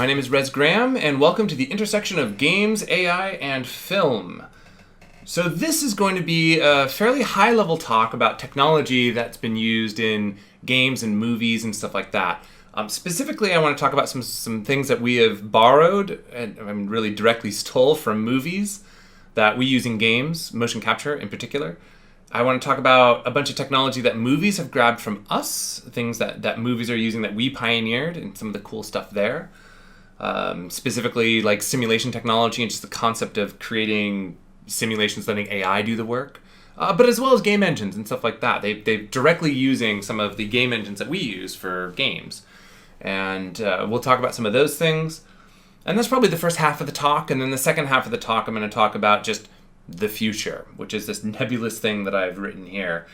My name is Rez Graham, and welcome to the intersection of games, AI, and film. So this is going to be a fairly high-level talk about technology that's been used in games and movies and stuff like that. Specifically, I want to talk about some things that we have borrowed, and really directly stole from movies that we use in games, motion capture in particular. I want to talk about a bunch of technology that movies have grabbed from us, things that movies are using that we pioneered, and some of the cool stuff there. Specifically like simulation technology and just the concept of creating simulations, letting AI do the work. But as well as game engines and stuff like that. They're directly using some of the game engines that we use for games. And we'll talk about some of those things. And that's probably the first half of the talk. And then the second half of the talk, I'm going to talk about just the future, which is this nebulous thing that I've written here.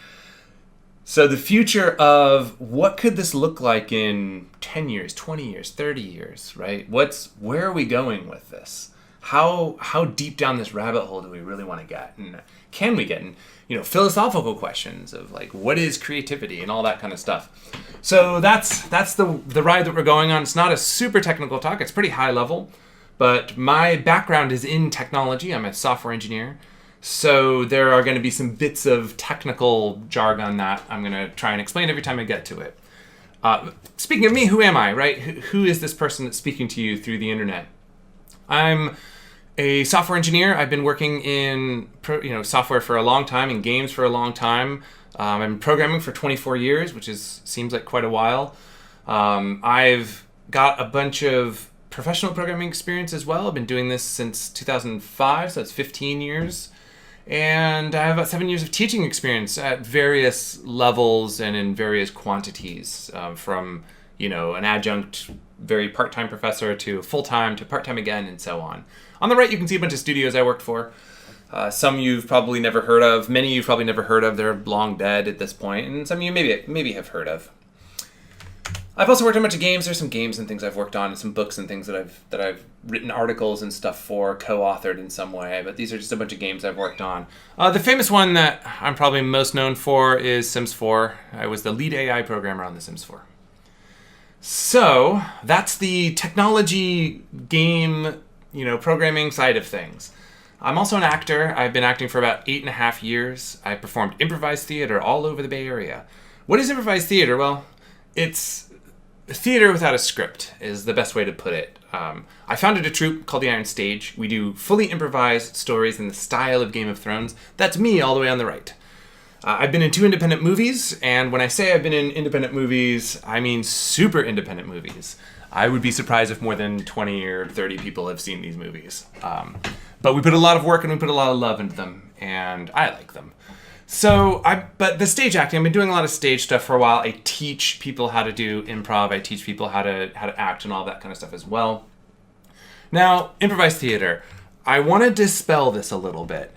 So the future of what could this look like in 10 years, 20 years, 30 years, right? Where are we going with this? How deep down this rabbit hole do we really want to get? And can we get in, philosophical questions of like, what is creativity and all that kind of stuff. So that's the ride that we're going on. It's not a super technical talk. It's pretty high level, but my background is in technology. I'm a software engineer. So there are going to be some bits of technical jargon that I'm going to try and explain every time I get to it. Speaking of me, who am I, right? Who is this person that's speaking to you through the internet? I'm a software engineer. I've been working in software for a long time, in games for a long time. I've been programming for 24 years, which seems like quite a while. I've got a bunch of professional programming experience as well. I've been doing this since 2005, so that's 15 years. And I have about 7 years of teaching experience at various levels and in various quantities, from an adjunct, very part-time professor to full-time to part-time again, and so on. On the right, you can see a bunch of studios I worked for. Some you've probably never heard of. Many you've probably never heard of. They're long dead at this point, and some you maybe have heard of. I've also worked on a bunch of games. There's some games and things I've worked on, and some books and things that I've written articles and stuff for, co-authored in some way. But these are just a bunch of games I've worked on. The famous one that I'm probably most known for is Sims 4. I was the lead AI programmer on The Sims 4. So that's the technology game, programming side of things. I'm also an actor. I've been acting for about 8.5 years. I performed improvised theater all over the Bay Area. What is improvised theater? Well, it's theater without a script is the best way to put it. I founded a troupe called the Iron Stage. We do fully improvised stories in the style of Game of Thrones. That's me all the way on the right. I've been in 2 independent movies, and when I say I've been in independent movies, I mean super independent movies. I would be surprised if more than 20 or 30 people have seen these movies. But we put a lot of work and we put a lot of love into them, and I like them. But the stage acting, I've been doing a lot of stage stuff for a while. I teach people how to do improv. I teach people how to act and all that kind of stuff as well. Now, improvised theater. I want to dispel this a little bit.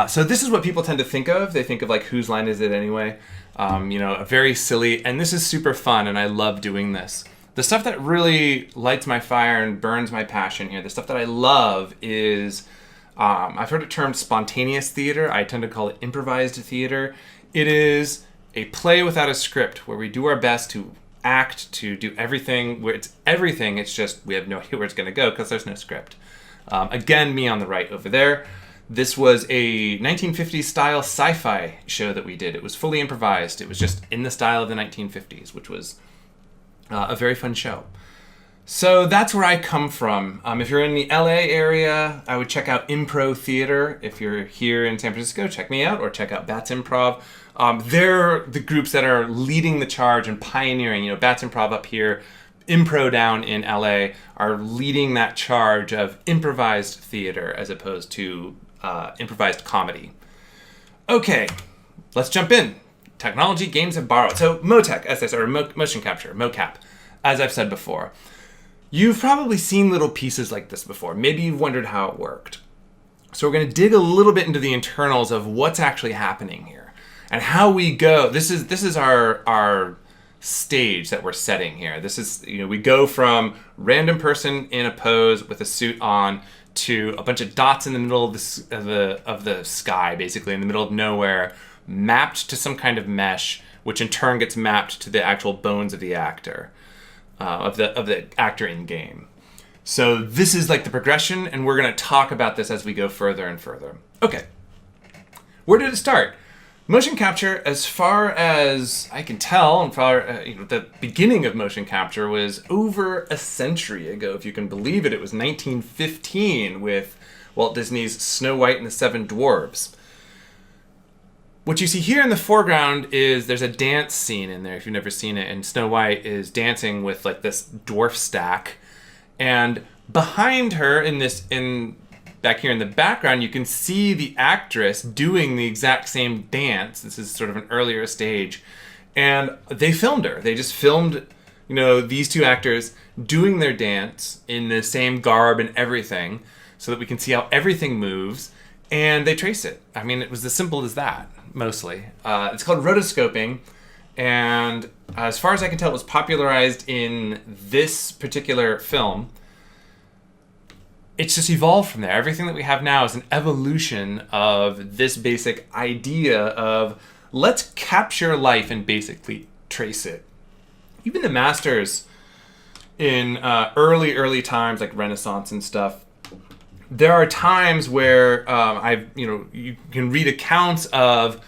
So this is what people tend to think of. They think of like, whose line is it anyway? A very silly, and this is super fun, and I love doing this. The stuff that really lights my fire and burns my passion here, the stuff that I love is... I've heard it termed spontaneous theater. I tend to call it improvised theater. It is a play without a script where we do our best to act, to do everything. Where it's everything, it's just we have no idea where it's going to go because there's no script. Again, me on the right over there. This was a 1950s style sci-fi show that we did. It was fully improvised. It was just in the style of the 1950s, which was a very fun show. So that's where I come from. If you're in the LA area, I would check out Impro Theater. If you're here in San Francisco, check me out, or check out Bats Improv. They're the groups that are leading the charge and pioneering. Bats Improv up here, Impro down in LA are leading that charge of improvised theater as opposed to improvised comedy. Okay, let's jump in. Technology games have borrowed. So MoTech, or motion capture, mocap, as I've said before. You've probably seen little pieces like this before. Maybe you've wondered how it worked. So we're going to dig a little bit into the internals of what's actually happening here and how we go. This is our stage that we're setting here. This is, we go from random person in a pose with a suit on to a bunch of dots in the middle of the sky, basically in the middle of nowhere, mapped to some kind of mesh, which in turn gets mapped to the actual bones of the actor, of the actor in game. So this is like the progression, and we're going to talk about this as we go further and further. Okay, where did it start? Motion capture, as far as I can tell, and the beginning of motion capture was over a century ago, if you can believe it. It was 1915 with Walt Disney's Snow White and the Seven Dwarfs. What you see here in the foreground is there's a dance scene in there, if you've never seen it, and Snow White is dancing with like this dwarf stack. And behind her, back here in the background, you can see the actress doing the exact same dance. This is sort of an earlier stage. And they filmed her. They just filmed, these two actors doing their dance in the same garb and everything so that we can see how everything moves. And they trace it. I mean, it was as simple as that, mostly. It's called rotoscoping. And as far as I can tell, it was popularized in this particular film. It's just evolved from there. Everything that we have now is an evolution of this basic idea of let's capture life and basically trace it. Even the masters in early times, like Renaissance and stuff, there are times where you can read accounts of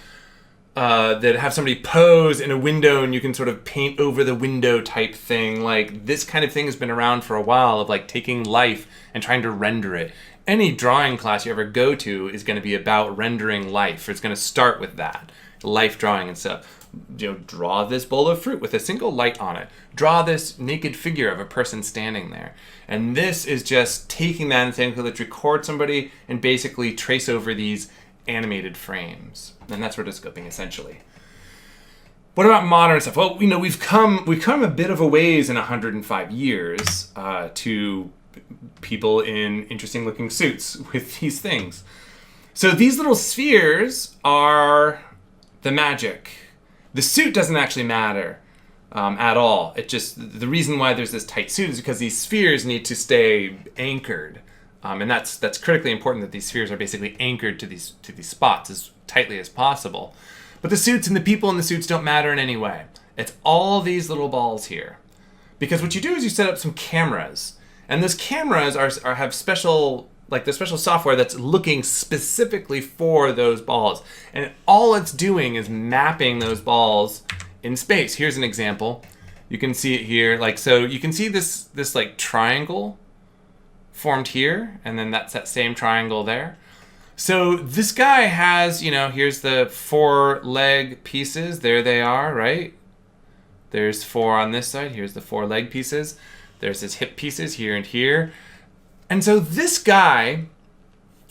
that have somebody pose in a window and you can sort of paint over the window type thing. Like this kind of thing has been around for a while, of like taking life and trying to render it. Any drawing class you ever go to is going to be about rendering life. It's going to start with that, life drawing and stuff. Draw this bowl of fruit with a single light on it. Draw this naked figure of a person standing there. And this is just taking that and saying, let's record somebody and basically trace over these animated frames. And that's rotoscoping, essentially. What about modern stuff? Well, we've come a bit of a ways in 105 years to people in interesting looking suits with these things. So these little spheres are the magic. The suit doesn't actually matter at all. It just, the reason why there's this tight suit is because these spheres need to stay anchored. And that's critically important, that these spheres are basically anchored to these spots as tightly as possible. But the suits and the people in the suits don't matter in any way. It's all these little balls here. Because what you do is you set up some cameras. And those cameras have special software that's looking specifically for those balls. And all it's doing is mapping those balls in space. Here's an example. You can see it here. So you can see this like triangle formed here, and then that's that same triangle there. So this guy has, here's the 4 leg pieces. There they are, right? There's 4 on this side. Here's the 4 leg pieces. There's his hip pieces here and here. And so this guy,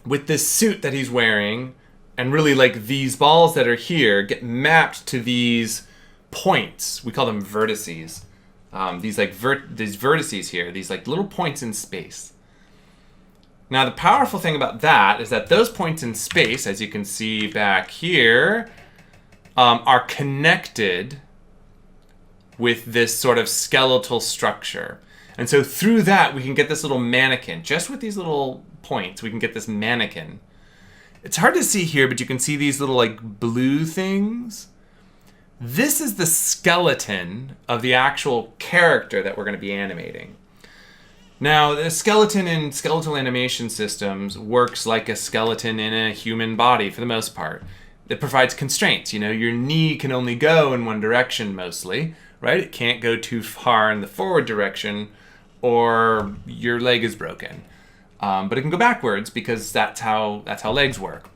with this suit that he's wearing, and really like these balls that are here, get mapped to these points. We call them vertices. These vertices here, these like little points in space. Now, the powerful thing about that is that those points in space, as you can see back here, are connected with this sort of skeletal structure. And so through that, we can get this little mannequin. Just with these little points, we can get this mannequin. It's hard to see here, but you can see these little like blue things. This is the skeleton of the actual character that we're going to be animating. Now, the skeleton in skeletal animation systems works like a skeleton in a human body for the most part. It provides constraints. Your knee can only go in one direction mostly, right? It can't go too far in the forward direction or your leg is broken. But it can go backwards because that's how legs work.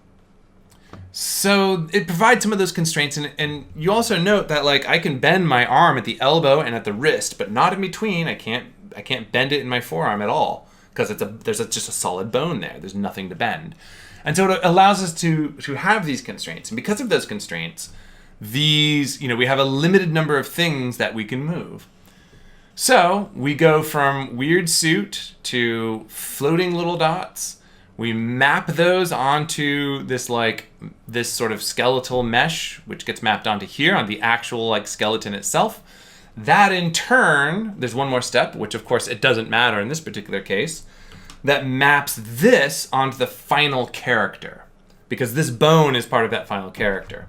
So it provides some of those constraints, and you also note that I can bend my arm at the elbow and at the wrist, but not in between. I can't bend it in my forearm at all because there's just a solid bone there. There's nothing to bend. And so it allows us to have these constraints. And because of those constraints, we have a limited number of things that we can move. So we go from weird suit to floating little dots. We map those onto this sort of skeletal mesh, which gets mapped onto here on the actual skeleton itself. That in turn, there's one more step, which of course it doesn't matter in this particular case, that maps this onto the final character, because this bone is part of that final character.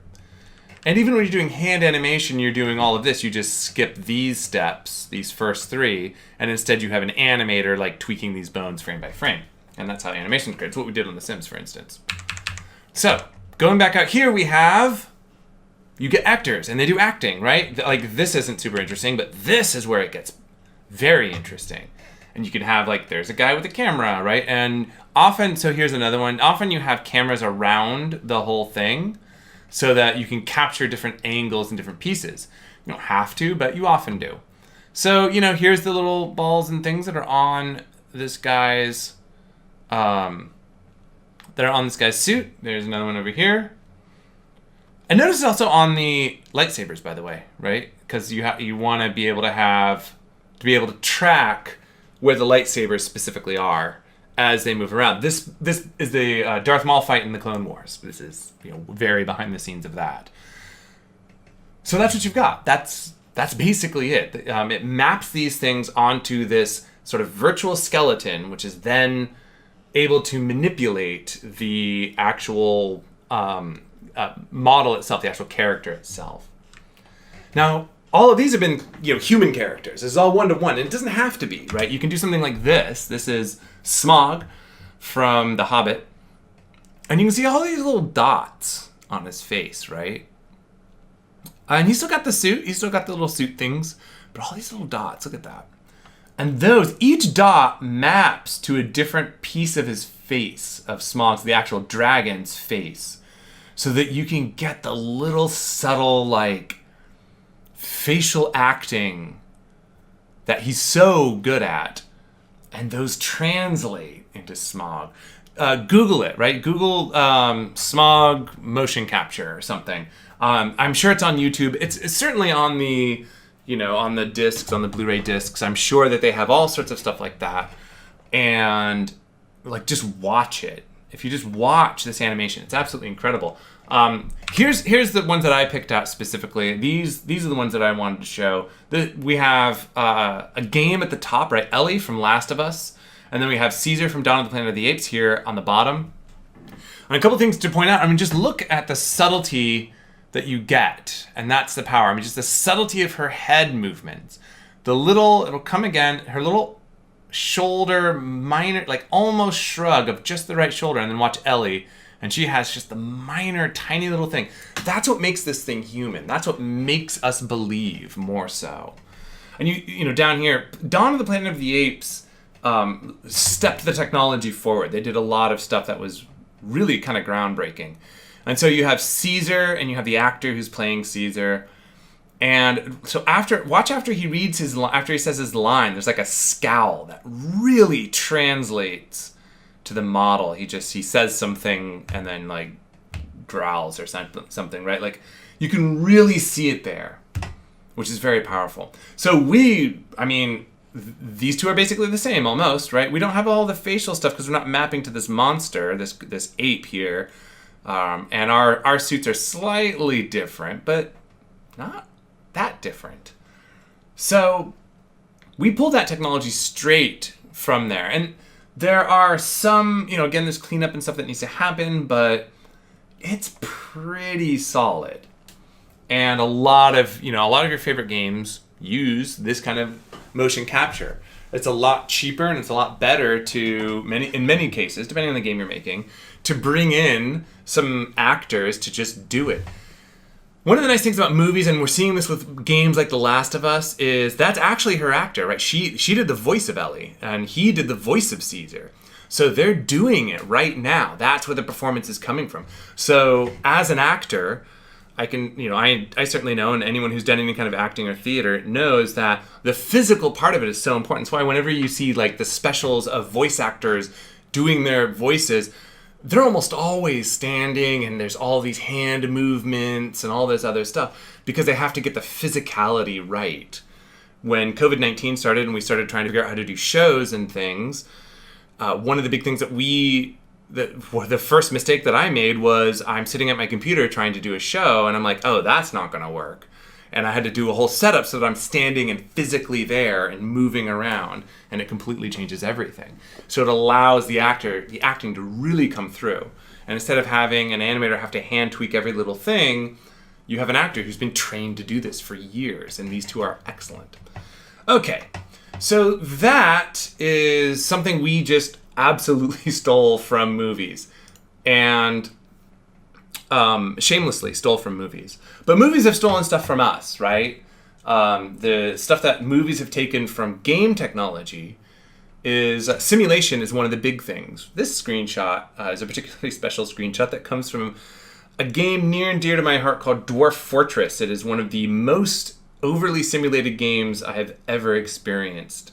And even when you're doing hand animation, you're doing all of this. You just skip these steps, these first three, and instead you have an animator like tweaking these bones frame by frame. And that's how animation is created. It's what we did on The Sims, for instance. So, going back out here, you get actors, and they do acting, right? Like, this isn't super interesting, but this is where it gets very interesting. And you can have, like, there's a guy with a camera, right? And often, so here's another one. Often you have cameras around the whole thing so that you can capture different angles and different pieces. You don't have to, but you often do. So, here's the little balls and things that are on this guy's, suit. There's another one over here. And notice it's also on the lightsabers, by the way, right? Because you want to be able to track where the lightsabers specifically are as they move around. This is the Darth Maul fight in the Clone Wars. This is very behind the scenes of that. So that's what you've got. That's basically it. It maps these things onto this sort of virtual skeleton, which is then able to manipulate the actual model itself, the actual character itself. Now, all of these have been, human characters. This is all one-to-one, and it doesn't have to be, right? You can do something like this. This is Smaug from The Hobbit. And you can see all these little dots on his face, right? And he's still got the suit. He's still got the little suit things. But all these little dots, look at that. And each dot maps to a different piece of his face, of Smaug's, the actual dragon's face. So that you can get the little subtle, facial acting that he's so good at. And those translate into Smaug. Google it, right? Google Smaug motion capture or something. I'm sure it's on YouTube. It's certainly on the, on the discs, on the Blu-ray discs. I'm sure that they have all sorts of stuff like that. And, just watch it. If you just watch this animation, it's absolutely incredible. Here's the ones that I picked out specifically. These are the ones that I wanted to show. We have a game at the top, right? Ellie from Last of Us. And then we have Caesar from Dawn of the Planet of the Apes here on the bottom. And a couple things to point out. Just look at the subtlety that you get. And that's the power. Just the subtlety of her head movements. It'll come again, her little shoulder, minor, almost shrug of just the right shoulder. And then watch Ellie. And she has just the minor, tiny little thing. That's what makes this thing human. That's what makes us believe more so. And you down here, Dawn of the Planet of the Apes stepped the technology forward. They did a lot of stuff that was really kind of groundbreaking. And so you have Caesar, and you have the actor who's playing Caesar. And so after he says his line, there's a scowl that really translates to the model. He says something and then growls or something, right? You can really see it there, which is very powerful. So these two are basically the same almost, right? We don't have all the facial stuff because we're not mapping to this monster, this ape here. And our suits are slightly different, but not that different. So we pulled that technology straight from there. And there are some, again, there's cleanup and stuff that needs to happen, but it's pretty solid. And a lot of your favorite games use this kind of motion capture. It's a lot cheaper and it's a lot better in many cases, depending on the game you're making, to bring in some actors to just do it. One of the nice things about movies, and we're seeing this with games like The Last of Us, is that's actually her actor, right? She did the voice of Ellie, and he did the voice of Caesar. So they're doing it right now. That's where the performance is coming from. So as an actor, I can, I certainly know, and anyone who's done any kind of acting or theater knows that the physical part of it is so important. That's why whenever you see the specials of voice actors doing their voices, they're almost always standing and there's all these hand movements and all this other stuff because they have to get the physicality right. When COVID-19 started and we started trying to figure out how to do shows and things, one of the big things that the first mistake that I made was I'm sitting at my computer trying to do a show and I'm like, oh, that's not going to work. And I had to do a whole setup so that I'm standing and physically there and moving around, and it completely changes everything. So it allows the acting to really come through. And instead of having an animator have to hand tweak every little thing, You have an actor who's been trained to do this for years, and these two are excellent. Okay, so that is something we just absolutely stole from movies. And shamelessly stole from movies. But movies have stolen stuff from us, right? The stuff that movies have taken from game technology is simulation is one of the big things. This screenshot is a particularly special screenshot that comes from a game near and dear to my heart called Dwarf Fortress. It is one of the most overly simulated games I have ever experienced.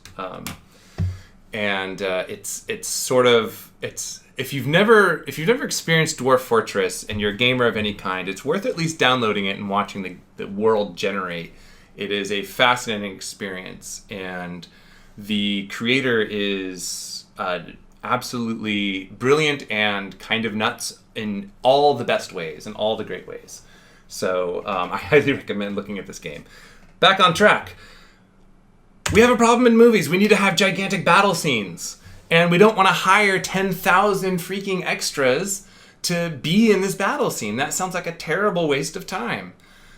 If you've never experienced Dwarf Fortress and you're a gamer of any kind, it's worth at least downloading it and watching the world generate. It is a fascinating experience, and the creator is absolutely brilliant and kind of nuts in all the best ways, in all the great ways. So I highly recommend looking at this game. Back on track. We have a problem in movies. We need to have gigantic battle scenes. And we don't want to hire 10,000 freaking extras to be in this battle scene. That sounds like a terrible waste of time.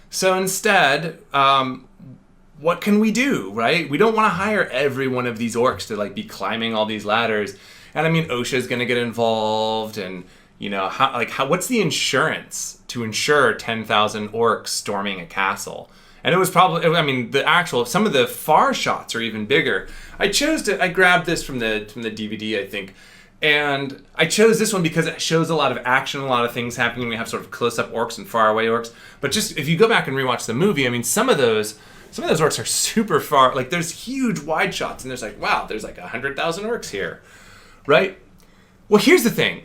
So instead, what can we do, right? We don't want to hire every one of these orcs to like be climbing all these ladders. And I mean, OSHA's going to get involved, and what's the insurance to insure 10,000 orcs storming a castle? And it was probably, some of the far shots are even bigger. I grabbed this from the DVD, I think. And I chose this one because it shows a lot of action, a lot of things happening. We have sort of close-up orcs and far-away orcs. But just, if you go back and rewatch the movie, I mean, some of those orcs are super far. Like, there's huge wide shots, and there's like, wow, there's like 100,000 orcs here, right? Well, here's the thing.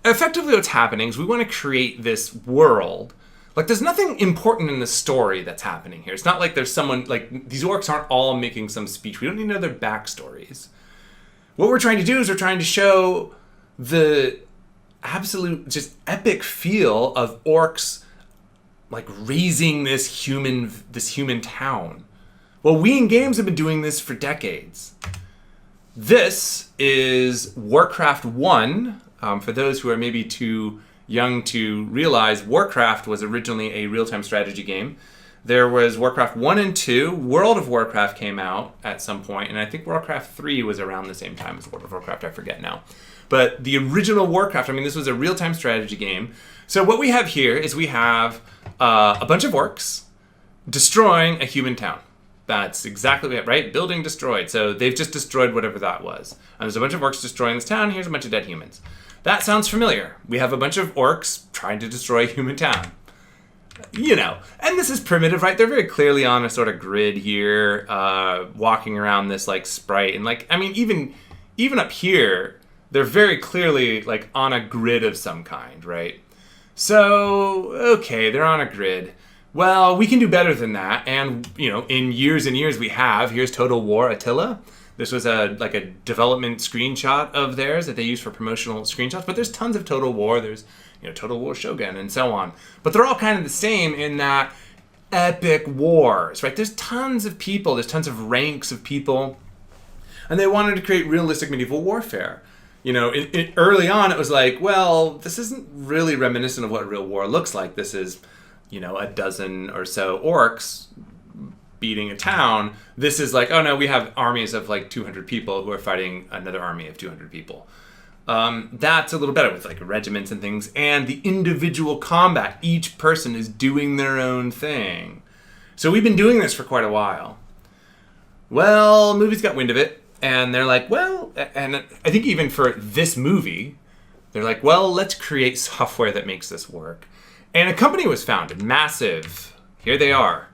Effectively what's happening is we want to create this world. Like, there's nothing important in the story that's happening here. It's not like there's someone, like, these orcs aren't all making some speech. We don't need to know their backstories. What we're trying to do is we're trying to show the absolute, just epic feel of orcs, like, raising this human town. Well, we in games have been doing this for decades. This is Warcraft 1. For those who are maybe too young to realize, Warcraft was originally a real-time strategy game. There was Warcraft 1 and 2. World of Warcraft came out at some point, and I think Warcraft 3 was around the same time as World of Warcraft. I forget now. But the original Warcraft, this was a real-time strategy game. So what we have here is we have a bunch of orcs destroying a human town. That's exactly it, right? Building destroyed. So they've just destroyed whatever that was. And there's a bunch of orcs destroying this town. Here's a bunch of dead humans. That sounds familiar. We have a bunch of orcs trying to destroy a human town. And this is primitive, right? They're very clearly on a sort of grid here, walking around this, like, sprite. And, even up here, they're very clearly, like, on a grid of some kind, right? So, okay, they're on a grid. Well, we can do better than that. And, in years and years we have. Here's Total War Attila. This was a development screenshot of theirs that they use for promotional screenshots. But there's tons of Total War. There's, Total War Shogun and so on. But they're all kind of the same in that epic wars, right? There's tons of people. There's tons of ranks of people. And they wanted to create realistic medieval warfare. Early on it was like, well, this isn't really reminiscent of what real war looks like. This is, a dozen or so orcs beating a town. This is like, oh no, we have armies of like 200 people who are fighting another army of 200 people. That's a little better with like regiments and things, and the individual combat. Each person is doing their own thing. So we've been doing this for quite a while. Well, movies got wind of it, and they're like, well, and I think even for this movie, they're like, well, let's create software that makes this work. And a company was founded, Massive. Here they are.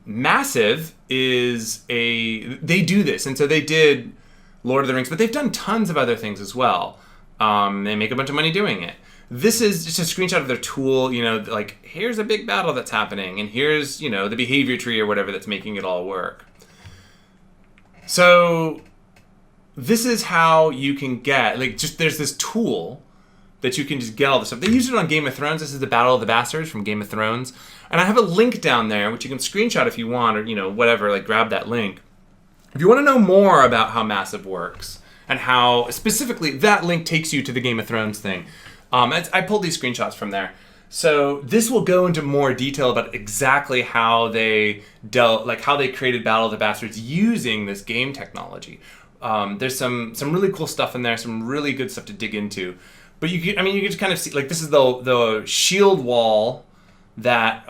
Massive is they do this, and so they did Lord of the Rings, but they've done tons of other things as well. They make a bunch of money doing it. This is just a screenshot of their tool, like, here's a big battle that's happening, and here's, the behavior tree or whatever that's making it all work. So this is how you can get, there's this tool that you can just get all this stuff. They used it on Game of Thrones. This is the Battle of the Bastards from Game of Thrones. And I have a link down there, which you can screenshot if you want, or, whatever, grab that link. If you want to know more about how Massive works, and how, specifically, that link takes you to the Game of Thrones thing. I pulled these screenshots from there. So this will go into more detail about exactly how they how they created Battle of the Bastards using this game technology. There's some really cool stuff in there, some really good stuff to dig into. But you can just kind of see, like, this is the shield wall that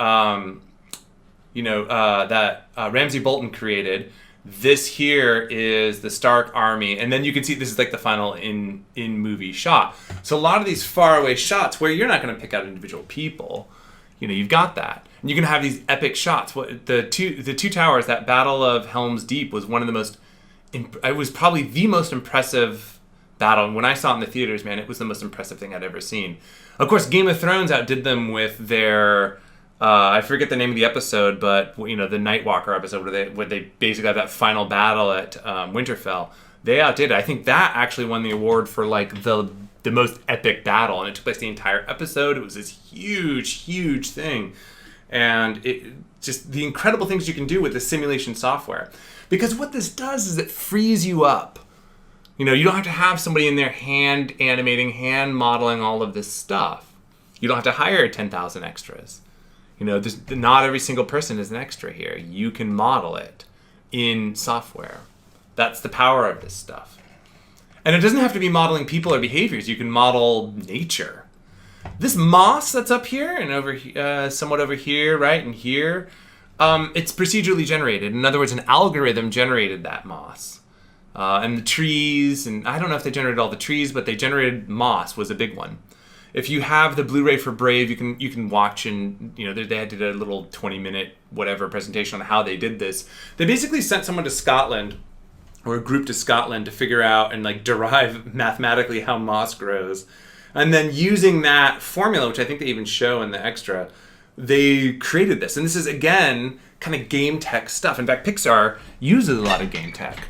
Ramsay Bolton created. This here is the Stark army, and then you can see this is like the final in movie shot. So a lot of these far away shots where you're not going to pick out individual people, you've got that, and you can have these epic shots. The two towers, that Battle of Helm's Deep was one of the most. It was probably the most impressive battle. And when I saw it in the theaters, man, it was the most impressive thing I'd ever seen. Of course, Game of Thrones outdid them with their. I forget the name of the episode, but the Nightwalker episode where they basically have that final battle at Winterfell. They outdid it. I think that actually won the award for like the most epic battle, and it took place the entire episode. It was this huge thing, and it just the incredible things you can do with the simulation software. Because what this does is it frees you up. You don't have to have somebody in there hand animating, hand modeling all of this stuff. You don't have to hire 10,000 extras. Not every single person is an extra here. You can model it in software. That's the power of this stuff. And it doesn't have to be modeling people or behaviors. You can model nature. This moss that's up here and over, somewhat over here, right, and here, it's procedurally generated. In other words, an algorithm generated that moss. And the trees, and I don't know if they generated all the trees, but they generated moss was a big one. If you have the Blu-ray for Brave, you can watch, and they did a little 20-minute whatever presentation on how they did this. They basically sent someone to Scotland, or a group to Scotland, to figure out and like derive mathematically how moss grows, and then using that formula, which I think they even show in the extra, they created this. And this is again kind of game tech stuff. In fact, Pixar uses a lot of game tech.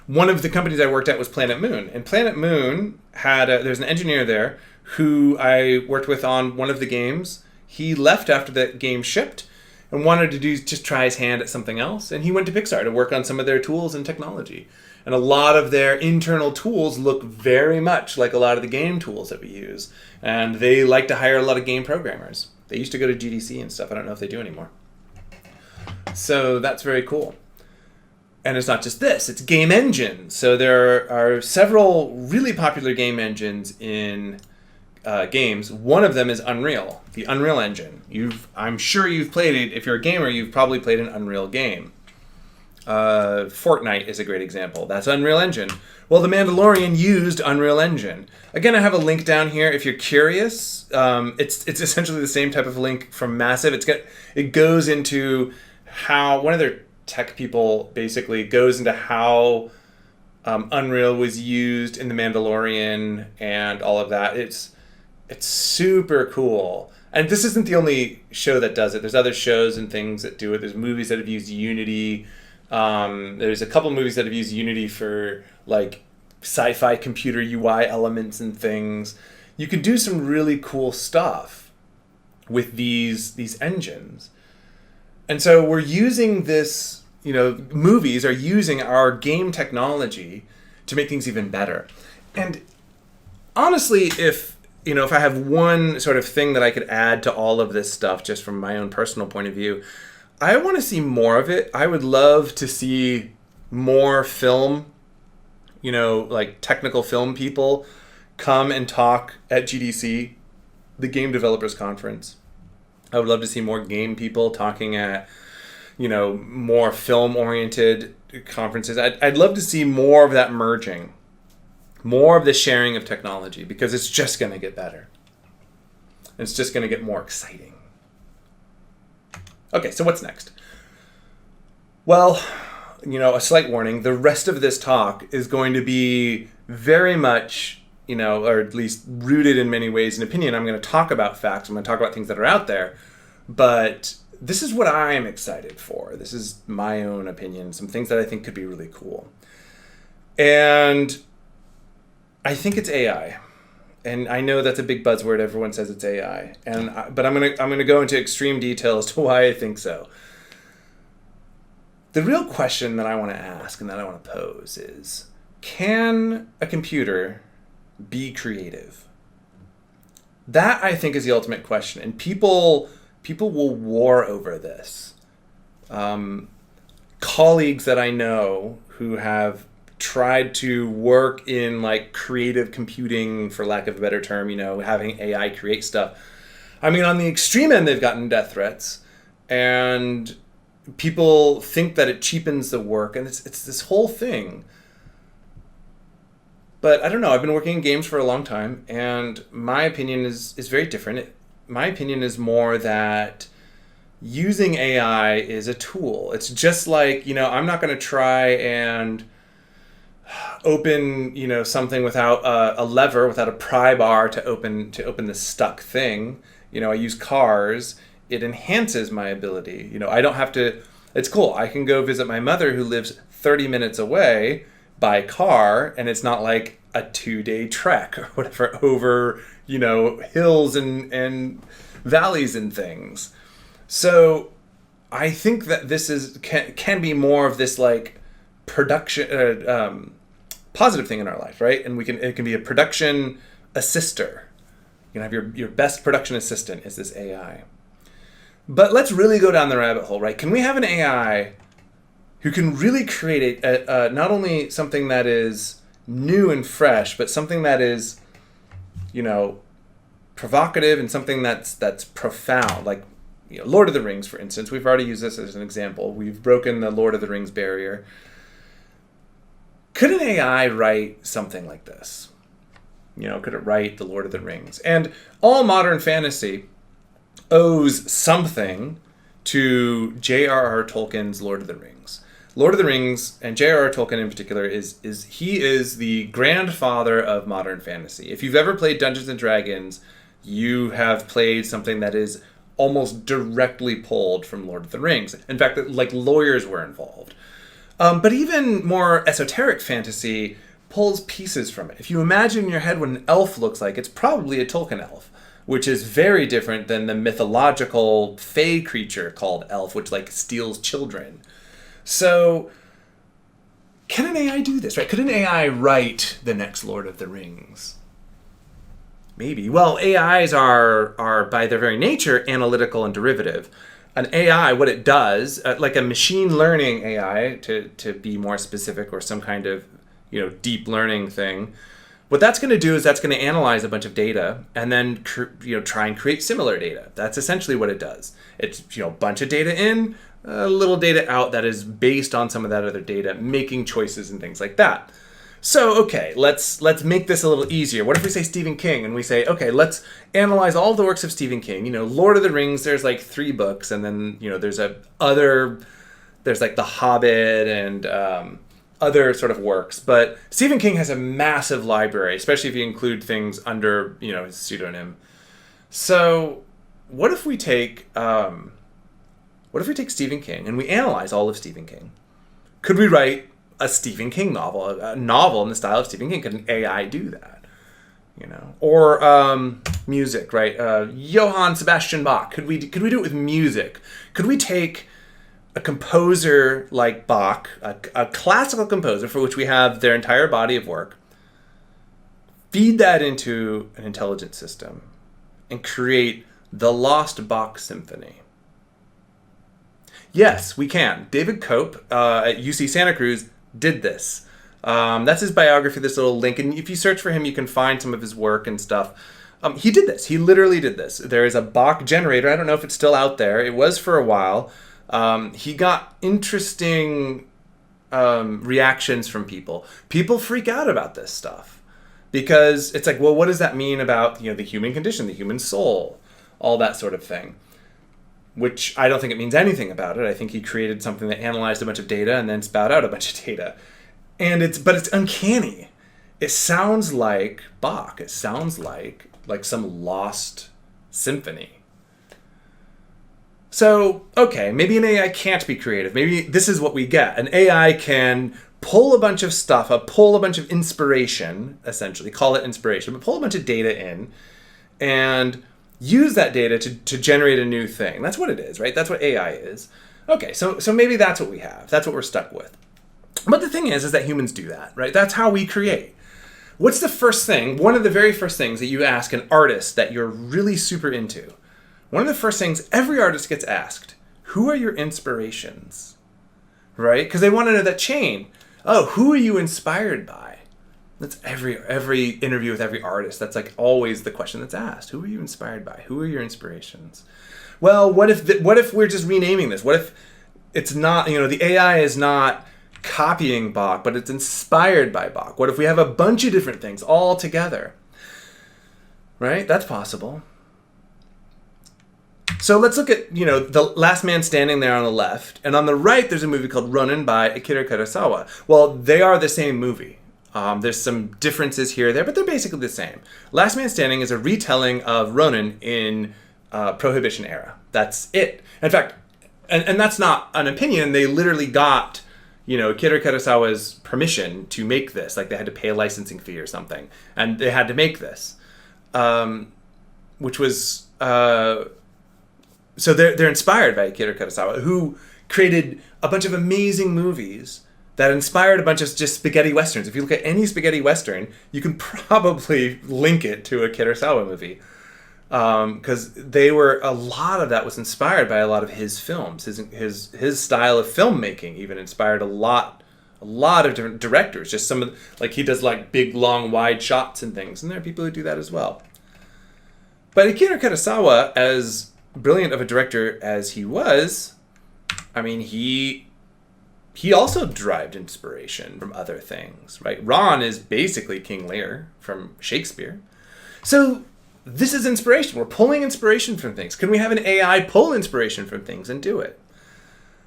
One of the companies I worked at was Planet Moon, and Planet Moon there's an engineer there who I worked with on one of the games. He left after that game shipped and wanted to just try his hand at something else. And he went to Pixar to work on some of their tools and technology. And a lot of their internal tools look very much like a lot of the game tools that we use. And they like to hire a lot of game programmers. They used to go to GDC and stuff. I don't know if they do anymore. So that's very cool. And it's not just this, it's game engines. So there are several really popular game engines in games. One of them is Unreal, the Unreal Engine. I'm sure you've played it. If you're a gamer, you've probably played an Unreal game. Fortnite is a great example. That's Unreal Engine. Well, The Mandalorian used Unreal Engine. Again, I have a link down here if you're curious. It's essentially the same type of link from Massive. It goes into how one of their tech people basically goes into how Unreal was used in The Mandalorian and all of that. It's super cool. And this isn't the only show that does it. There's other shows and things that do it. There's movies that have used Unity. There's a couple movies that have used Unity for like sci-fi computer UI elements and things. You can do some really cool stuff with these engines. And so we're using this, movies are using our game technology to make things even better. And honestly, if I have one sort of thing that I could add to all of this stuff, just from my own personal point of view, I want to see more of it. I would love to see more film, like technical film people come and talk at GDC, the Game Developers Conference. I would love to see more game people talking at, more film-oriented conferences. I'd love to see more of that merging. More of the sharing of technology, because it's just going to get better. It's just going to get more exciting. Okay, so what's next? Well, a slight warning. The rest of this talk is going to be very much, or at least rooted in many ways in opinion. I'm going to talk about facts. I'm going to talk about things that are out there. But this is what I am excited for. This is my own opinion. Some things that I think could be really cool. And I think it's AI, and I know that's a big buzzword. Everyone says it's AI, but I'm gonna go into extreme detail as to why I think so. The real question that I want to ask and that I want to pose is: can a computer be creative? That, I think, is the ultimate question. And people will war over this. Colleagues that I know who have tried to work in like creative computing, for lack of a better term, having AI create stuff. I mean, on the extreme end, they've gotten death threats, and people think that it cheapens the work, and it's this whole thing. But I don't know. I've been working in games for a long time, and my opinion is very different. My opinion is more that using AI is a tool. It's just like, I'm not going to try and open, something without a lever, without a pry bar to open the stuck thing. I use cars. It enhances my ability. I don't have to. It's cool. I can go visit my mother who lives 30 minutes away by car, and it's not like a 2-day trek or whatever over, hills and valleys and things. So I think that this can be more of this like production positive thing in our life, right? And it can be a production assister. You can have your best production assistant is this AI. But let's really go down the rabbit hole, right? Can we have an AI who can really create not only something that is new and fresh, but something that is, provocative and something that's profound, like Lord of the Rings, for instance. We've already used this as an example. We've broken the Lord of the Rings barrier. Could an AI write something like this? Could it write the Lord of the Rings? And all modern fantasy owes something to J.R.R. Tolkien's Lord of the Rings. Lord of the Rings, and J.R.R. Tolkien in particular, he is the grandfather of modern fantasy. If you've ever played Dungeons and Dragons, you have played something that is almost directly pulled from Lord of the Rings. In fact, like lawyers were involved. But even more esoteric fantasy pulls pieces from it. If you imagine in your head what an elf looks like, it's probably a Tolkien elf, which is very different than the mythological fae creature called elf, which like steals children. So can an AI do this, right? Could an AI write the next Lord of the Rings? Maybe. Well, AIs are by their very nature analytical and derivative. An AI, what it does, like a machine learning AI, to be more specific, or some kind of deep learning thing, what that's going to do is that's going to analyze a bunch of data and then try and create similar data. That's essentially what it does. It's a bunch of data in, a little data out that is based on some of that other data, making choices and things like that. So, okay, let's make this a little easier. What if we say Stephen King and we say, okay, let's analyze all the works of Stephen King. Lord of the Rings, there's like 3 books, and then, there's like The Hobbit and other sort of works. But Stephen King has a massive library, especially if you include things under, his pseudonym. So what if we take Stephen King and we analyze all of Stephen King? Could we write a Stephen King novel, a novel in the style of Stephen King? Could an AI do that? Or music, right? Johann Sebastian Bach. Could we do it with music? Could we take a composer like Bach, a classical composer for which we have their entire body of work, feed that into an intelligent system, and create the Lost Bach Symphony? Yes, we can. David Cope at UC Santa Cruz did this. That's his biography, this little link. And if you search for him, you can find some of his work and stuff. He did this. He literally did this. There is a Bach generator. I don't know if it's still out there. It was for a while. He got interesting reactions from people. People freak out about this stuff because it's like, well, what does that mean about the human condition, the human soul, all that sort of thing? Which I don't think it means anything about it. I think he created something that analyzed a bunch of data and then spat out a bunch of data. But it's uncanny. It sounds like Bach. It sounds like some lost symphony. So, okay, maybe an AI can't be creative. Maybe this is what we get. An AI can pull a bunch of stuff, pull a bunch of inspiration, essentially, call it inspiration, but pull a bunch of data in and use that data to generate a new thing. That's what it is, right? That's what AI is. Okay, so maybe that's what we have. That's what we're stuck with. But the thing is that humans do that, right? That's how we create. What's the first thing, one of the very first things that you ask an artist that you're really super into? One of the first things every artist gets asked, who are your inspirations? Right? Because they want to know that chain. Oh, who are you inspired by? That's every interview with every artist. That's like always the question that's asked. Who are you inspired by? Who are your inspirations? Well, what if we're just renaming this? What if it's not, the AI is not copying Bach, but it's inspired by Bach? What if we have a bunch of different things all together? Right? That's possible. So let's look at, The Last Man Standing there on the left, and on the right there's a movie called Ronin by Akira Kurosawa. Well, they are the same movie. There's some differences here or there, but they're basically the same. Last Man Standing is a retelling of Ronin in Prohibition era. That's it. In fact, and that's not an opinion. They literally got, Akira Kurosawa's permission to make this. Like they had to pay a licensing fee or something, and they had to make this, which was so they're inspired by Akira Kurosawa, who created a bunch of amazing movies that inspired a bunch of just spaghetti westerns. If you look at any spaghetti western, you can probably link it to a Kurosawa movie. Because a lot of that was inspired by a lot of his films. His style of filmmaking even inspired a lot of different directors. Just some of, he does big, long, wide shots and things. And there are people who do that as well. But Akira Kurosawa, as brilliant of a director as he was, he also derived inspiration from other things, right? Ron is basically King Lear from Shakespeare. So this is inspiration. We're pulling inspiration from things. Can we have an AI pull inspiration from things and do it?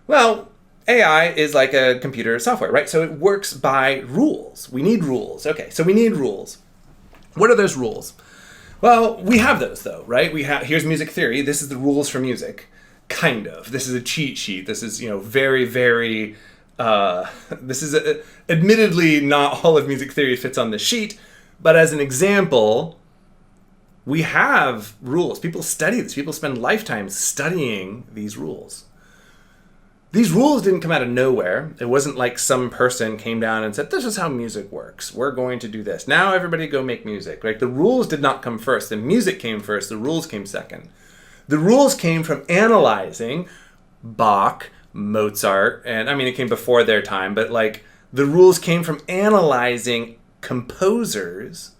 Well, AI is like a computer software, right? So it works by rules. We need rules. Okay, so we need rules. What are those rules? Well, we have those though, right? Here's music theory. This is the rules for music. Kind of. This is a cheat sheet. This is, very, very... this is admittedly not all of music theory fits on the sheet, but as an example, we have rules. People study this. People spend lifetimes studying these rules. These rules didn't come out of nowhere. It wasn't like some person came down and said, this is how music works. We're going to do this. Now everybody go make music. Like, the rules did not come first. The music came first. The rules came second. The rules came from analyzing Bach, Mozart, and it came before their time, but the rules came from analyzing composers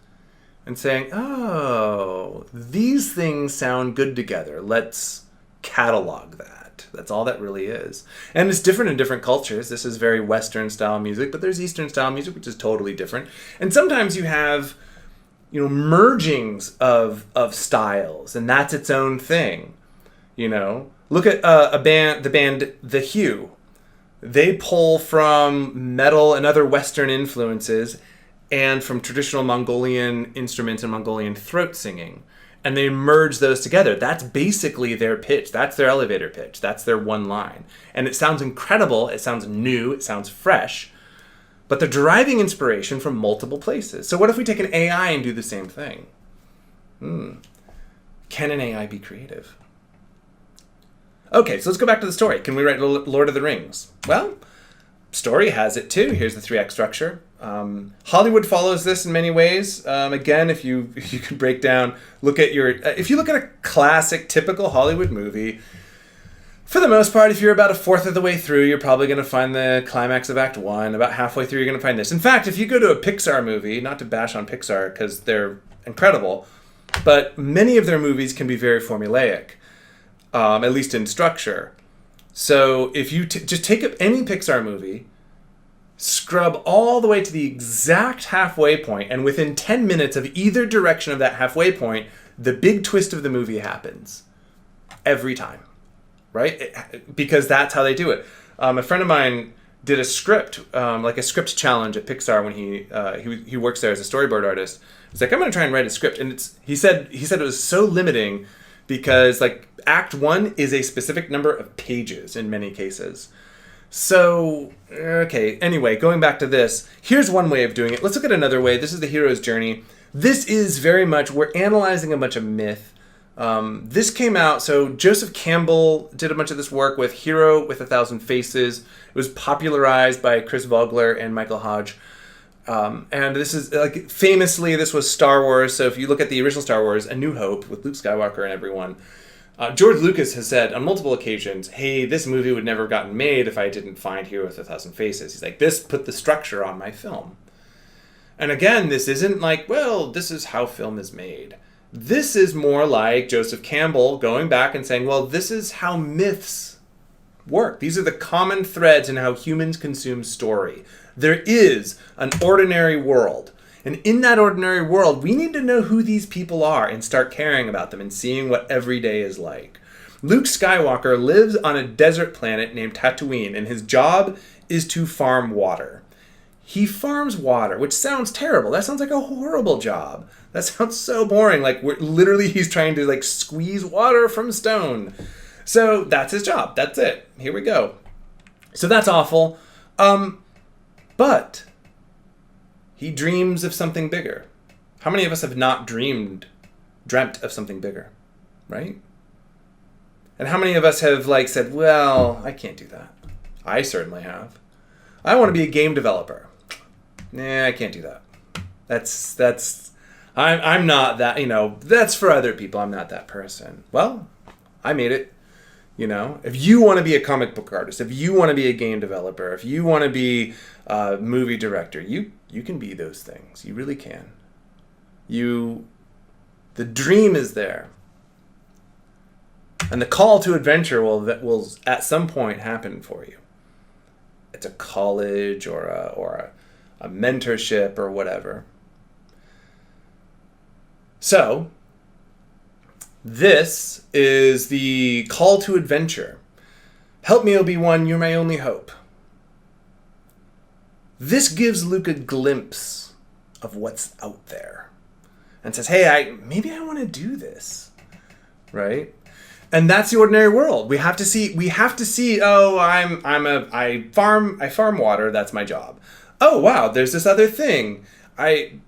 and saying, oh, these things sound good together. Let's catalog that. That's all that really is. And it's different in different cultures. This is very Western style music, but there's Eastern style music, which is totally different. And sometimes you have, mergings of styles, and that's its own thing. Look at the band The Hue. They pull from metal and other Western influences and from traditional Mongolian instruments and Mongolian throat singing. And they merge those together. That's basically their pitch. That's their elevator pitch. That's their one line. And it sounds incredible. It sounds new. It sounds fresh. But they're deriving inspiration from multiple places. So what if we take an AI and do the same thing? Can an AI be creative? Okay, so let's go back to the story. Can we write Lord of the Rings? Well, story has it too. Here's the 3-act structure. Hollywood follows this in many ways. Again, if you could break down, if you look at a classic, typical Hollywood movie, for the most part, if you're about a fourth of the way through, you're probably going to find the climax of Act 1. About halfway through, you're going to find this. In fact, if you go to a Pixar movie, not to bash on Pixar because they're incredible, but many of their movies can be very formulaic, at least in structure. So if you just take up any Pixar movie, scrub all the way to the exact halfway point, and within 10 minutes of either direction of that halfway point, the big twist of the movie happens. Every time. Right? Because that's how they do it. A friend of mine did a script, a script challenge at Pixar when he works there as a storyboard artist. He's like, I'm going to try and write a script. And he said it was so limiting because Act 1 is a specific number of pages in many cases. So, okay, anyway, going back to this, here's one way of doing it. Let's look at another way. This is the hero's journey. This is very much, we're analyzing a bunch of myth. This came out, so Joseph Campbell did a bunch of this work with Hero with 1,000 Faces. It was popularized by Chris Vogler and Michael Hodge. And this is like famously, this was Star Wars. So if you look at the original Star Wars, A New Hope with Luke Skywalker and everyone, George Lucas has said on multiple occasions, hey, this movie would never have gotten made if I didn't find Hero with a Thousand Faces. He's like, this put the structure on my film. And again, this isn't like, well, this is how film is made. This is more like Joseph Campbell going back and saying, well, this is how myths work. These are the common threads in how humans consume story. There is an ordinary world. And in that ordinary world, we need to know who these people are and start caring about them and seeing what every day is like. Luke Skywalker lives on a desert planet named Tatooine, and his job is to farm water. He farms water, which sounds terrible. That sounds like a horrible job. That sounds so boring. Like, he's trying to like squeeze water from stone. So that's his job. That's it. Here we go. So that's awful. But he dreams of something bigger. How many of us have not dreamt of something bigger, right? And how many of us have like said, well, I can't do that. I certainly have. I want to be a game developer. Nah, I can't do that. I'm not that, that's for other people. I'm not that person. Well, I made it. If you want to be a comic book artist, if you want to be a game developer, if you want to be a movie director, you can be those things. You really can. The dream is there. And the call to adventure will at some point happen for you. It's a college or a mentorship or whatever. So, this is the call to adventure. Help me, Obi-Wan, you're my only hope. This gives Luke a glimpse of what's out there and says, hey, maybe I want to do this, right? And that's the ordinary world. We have to see, oh, I farm water, that's my job. Oh, wow, there's this other thing. I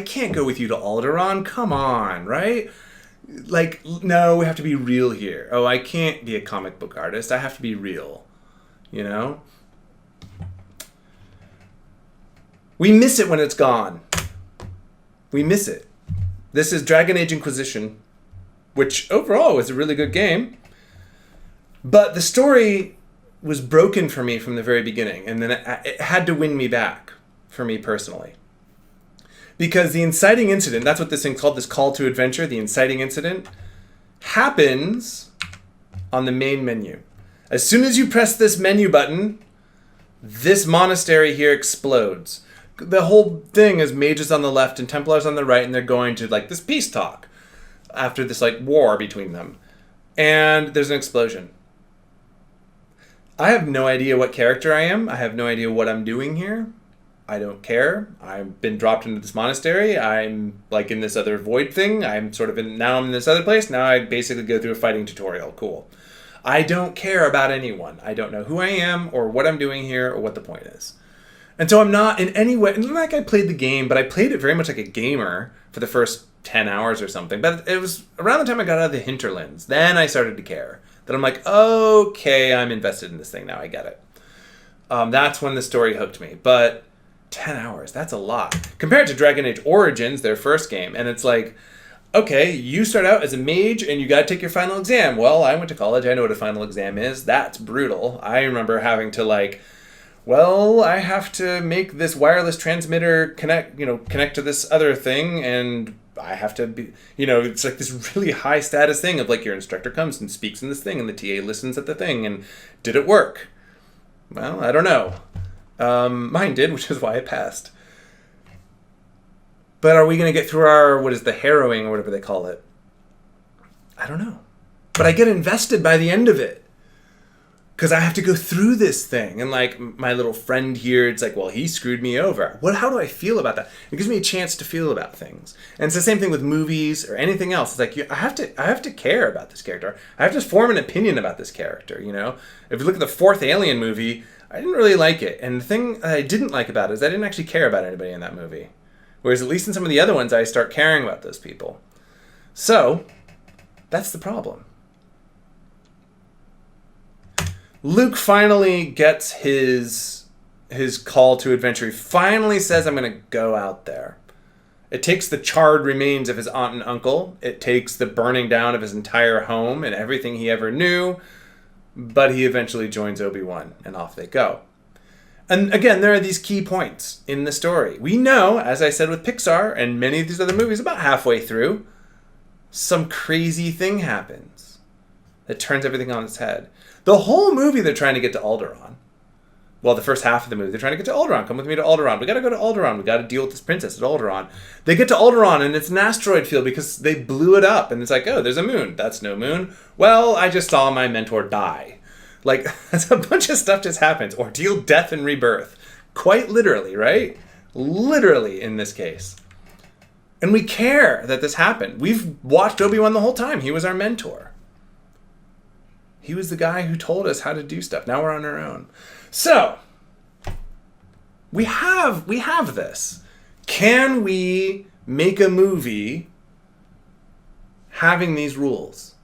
can't go with you to Alderaan. Come on, right? Like, no, we have to be real here. Oh, I can't be a comic book artist. I have to be real, We miss it when it's gone. We miss it. This is Dragon Age Inquisition, which overall was a really good game. But the story was broken for me from the very beginning, and then it had to win me back for me personally. Because the inciting incident, that's what this thing's called, this call to adventure, the inciting incident, happens on the main menu. As soon as you press this menu button, this monastery here explodes. The whole thing is mages on the left and Templars on the right, and they're going to like this peace talk after this like war between them. And there's an explosion. I have no idea what character I am. I have no idea what I'm doing here. I don't care. I've been dropped into this monastery. I'm like in this other void thing. I'm in this other place. Now I basically go through a fighting tutorial. Cool. I don't care about anyone. I don't know who I am or what I'm doing here or what the point is. And so I'm not in any way, like I played the game, but I played it very much like a gamer for the first 10 hours or something. But it was around the time I got out of the hinterlands. Then I started to care. Then I'm like, okay, I'm invested in this thing now. I get it. That's when the story hooked me. But 10 hours, that's a lot. Compared to Dragon Age Origins, their first game, and it's like, okay, you start out as a mage and you gotta take your final exam. Well, I went to college, I know what a final exam is. That's brutal. I remember having to I have to make this wireless transmitter connect to this other thing, and I have to be, it's like this really high status thing of like your instructor comes and speaks in this thing and the TA listens at the thing, and did it work? Well, I don't know. Mine did, which is why I passed. But are we going to get through the harrowing or whatever they call it? I don't know. But I get invested by the end of it. Because I have to go through this thing. And like my little friend here, it's like, well, he screwed me over. How do I feel about that? It gives me a chance to feel about things. And it's the same thing with movies or anything else. It's like, I have to care about this character. I have to form an opinion about this character, If you look at the fourth Alien movie, I didn't really like it. And the thing I didn't like about it is I didn't actually care about anybody in that movie. Whereas at least in some of the other ones, I start caring about those people. So, that's the problem. Luke finally gets his his call to adventure. He finally says, I'm going to go out there. It takes the charred remains of his aunt and uncle. It takes the burning down of his entire home and everything he ever knew. But he eventually joins Obi-Wan, and off they go. And again, there are these key points in the story. We know, as I said with Pixar and many of these other movies, about halfway through, some crazy thing happens that turns everything on its head. The whole movie, they're trying to get to Alderaan. Well, the first half of the movie, they're trying to get to Alderaan. Come with me to Alderaan. We got to go to Alderaan. We got to deal with this princess at Alderaan. They get to Alderaan, and it's an asteroid field because they blew it up. And it's like, oh, there's a moon. That's no moon. Well, I just saw my mentor die. Like, that's a bunch of stuff just happens. Ordeal, death, and rebirth. Quite literally, right? Literally, in this case. And we care that this happened. We've watched Obi-Wan the whole time. He was our mentor. He was the guy who told us how to do stuff. Now we're on our own. So, we have this. Can we make a movie having these rules?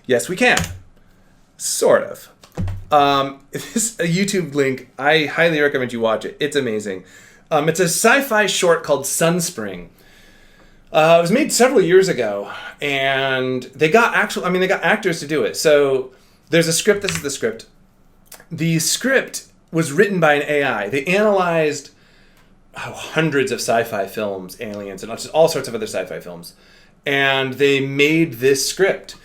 Yes, we can. Sort of. This a YouTube link. I highly recommend you watch it. It's amazing. It's a sci-fi short called Sunspring. It was made several years ago, and they got actors to do it. So there's a script. This is the script. The script was written by an AI. They analyzed hundreds of sci-fi films, Aliens, and just all sorts of other sci-fi films, and they made this script.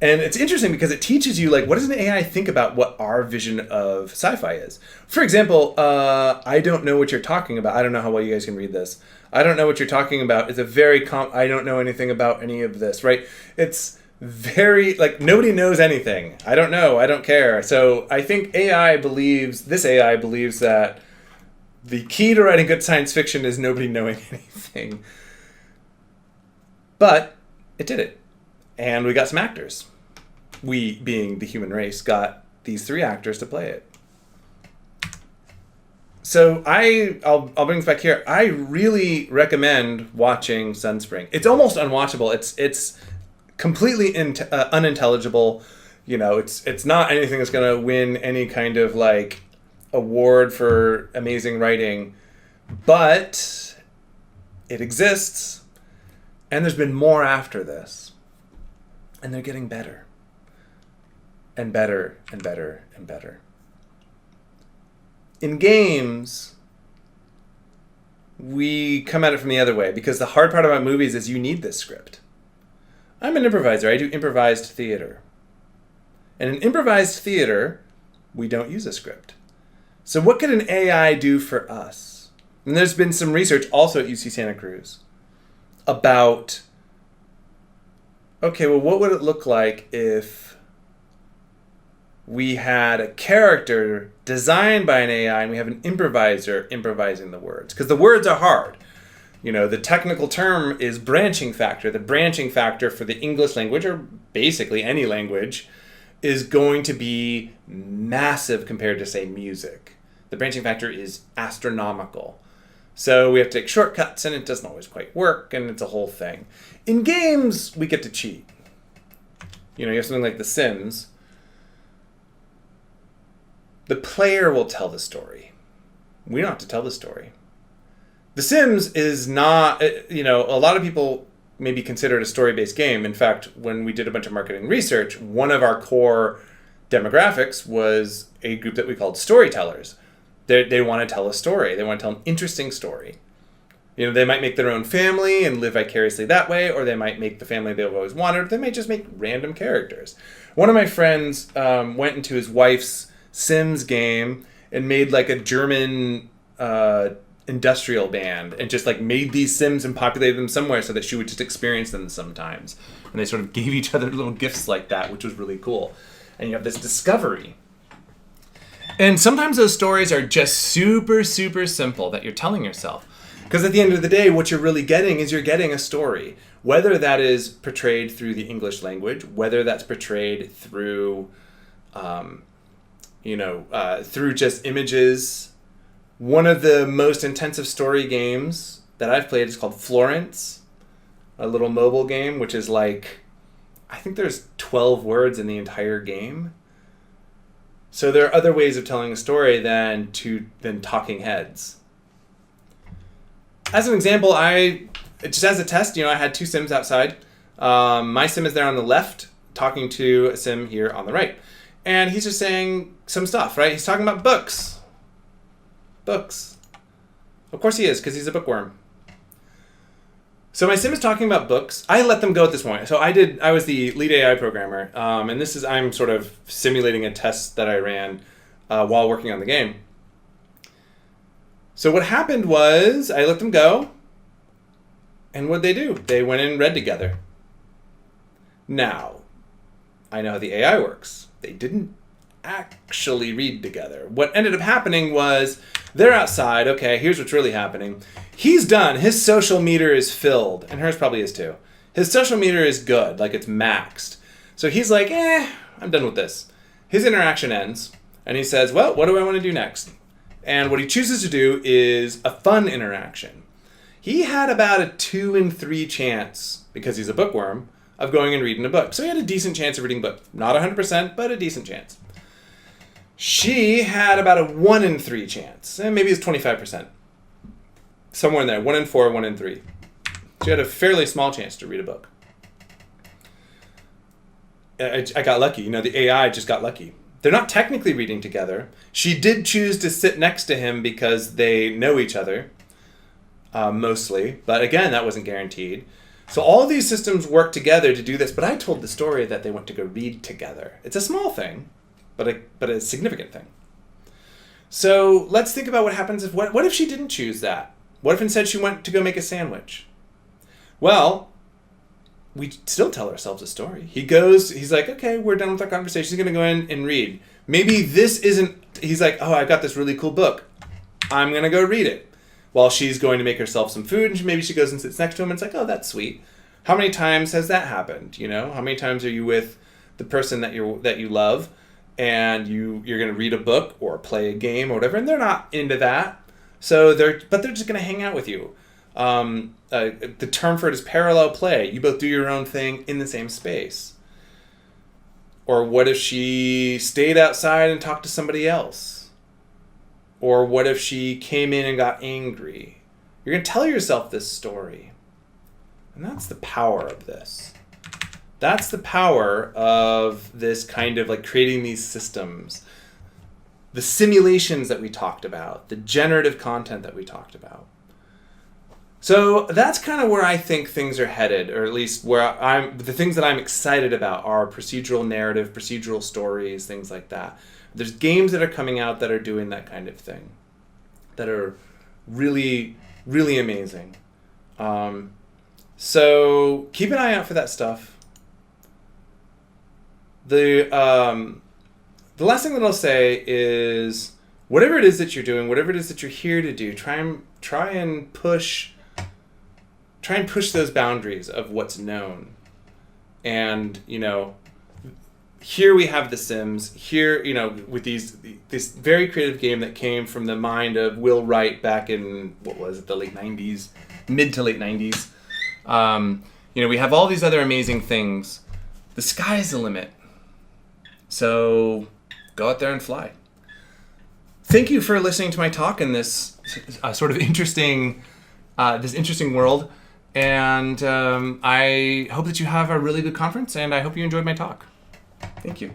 And it's interesting because it teaches you, like, what does an AI think about what our vision of sci-fi is? For example, I don't know what you're talking about. I don't know how well you guys can read this. I don't know what you're talking about. It's a very I don't know anything about any of this, right? It's very, like, nobody knows anything. I don't know. I don't care. So I think this AI believes that the key to writing good science fiction is nobody knowing anything. But it did it. And we got some actors. We, being the human race, got these 3 actors to play it. So I'll bring this back here. I really recommend watching Sunspring. It's almost unwatchable. It's completely unintelligible. You know, it's not anything that's going to win any kind of, like, award for amazing writing. But it exists. And there's been more after this. And they're getting better. And better and better and better. In games, we come at it from the other way, because the hard part about movies is you need this script. I'm an improviser. I do improvised theater. And in improvised theater, we don't use a script. So what could an AI do for us? And there's been some research also at UC Santa Cruz about, okay, well, what would it look like if we had a character designed by an AI and we have an improviser improvising the words? Because the words are hard. You know, the technical term is branching factor. The branching factor for the English language, or basically any language, is going to be massive compared to, say, music. The branching factor is astronomical. So we have to take shortcuts, and it doesn't always quite work, and it's a whole thing. In games, we get to cheat. You know, you have something like The Sims. The player will tell the story. We don't have to tell the story. The Sims is not, you know, a lot of people maybe consider it a story-based game. In fact, when we did a bunch of marketing research, one of our core demographics was a group that we called storytellers. They want to tell a story. They want to tell an interesting story. You know, they might make their own family and live vicariously that way, or they might make the family they've always wanted, or they might just make random characters. One of my friends went into his wife's Sims game and made like a German industrial band and just like made these Sims and populated them somewhere so that she would just experience them sometimes. And they sort of gave each other little gifts like that, which was really cool. And you have this discovery. And sometimes those stories are just super, super simple that you're telling yourself. Because at the end of the day, what you're really getting is you're getting a story. Whether that is portrayed through the English language, whether that's portrayed through, through just images. One of the most intensive story games that I've played is called Florence, a little mobile game, which is like, I think there's 12 words in the entire game. So there are other ways of telling a story than talking heads. As an example, just as a test, I had two Sims outside. My Sim is there on the left, talking to a Sim here on the right. And he's just saying some stuff, right? He's talking about books. Books. Of course he is, because he's a bookworm. So my Sim is talking about books. I let them go at this point. So I was the lead AI programmer, and I'm sort of simulating a test that I ran while working on the game. So what happened was I let them go, and what'd they do? They went and read together. Now, I know how the AI works. They didn't actually read together. What ended up happening was they're outside. Okay, here's what's really happening. He's done. His social meter is filled, and hers probably is too. His social meter is good, like it's maxed. So he's like, I'm done with this. His interaction ends, and he says, well, what do I want to do next? And what he chooses to do is a fun interaction. He had about a 2 in 3 chance, because he's a bookworm, of going and reading a book. So he had a decent chance of reading a book. Not 100%, but a decent chance. She had about a 1 in 3 chance, and maybe it's 25%. Somewhere in there, 1 in 4, 1 in 3. She had a fairly small chance to read a book. I got lucky. The AI just got lucky. They're not technically reading together. She did choose to sit next to him because they know each other, mostly. But again, that wasn't guaranteed. So all these systems work together to do this. But I told the story that they went to go read together. It's a small thing, but a significant thing. So let's think about what happens what if she didn't choose that? What if instead she went to go make a sandwich? Well, we still tell ourselves a story. He's like, okay, we're done with our conversation. He's going to go in and read. Maybe this isn't, he's like, oh, I got this really cool book. I'm going to go read it. While she's going to make herself some food, and maybe she goes and sits next to him, and it's like, oh, that's sweet. How many times has that happened? How many times are you with the person that you love, and you're going to read a book or play a game or whatever, and they're not into that. So they're just going to hang out with you. The term for it is parallel play. You both do your own thing in the same space. Or what if she stayed outside and talked to somebody else? Or what if she came in and got angry? You're going to tell yourself this story. And that's the power of this. That's the power of this kind of like creating these systems. The simulations that we talked about. The generative content that we talked about. So that's kind of where I think things are headed, or at least the things that I'm excited about are procedural narrative, procedural stories, things like that. There's games that are coming out that are doing that kind of thing, that are really, really amazing. So keep an eye out for that stuff. The last thing that I'll say is whatever it is that you're doing, whatever it is that you're here to do, try and push those boundaries of what's known. And here we have The Sims. Here, with this very creative game that came from the mind of Will Wright back in, the late 90s, mid to late 90s. We have all these other amazing things. The sky's the limit. So go out there and fly. Thank you for listening to my talk in this sort of interesting world. And I hope that you have a really good conference, and I hope you enjoyed my talk. Thank you.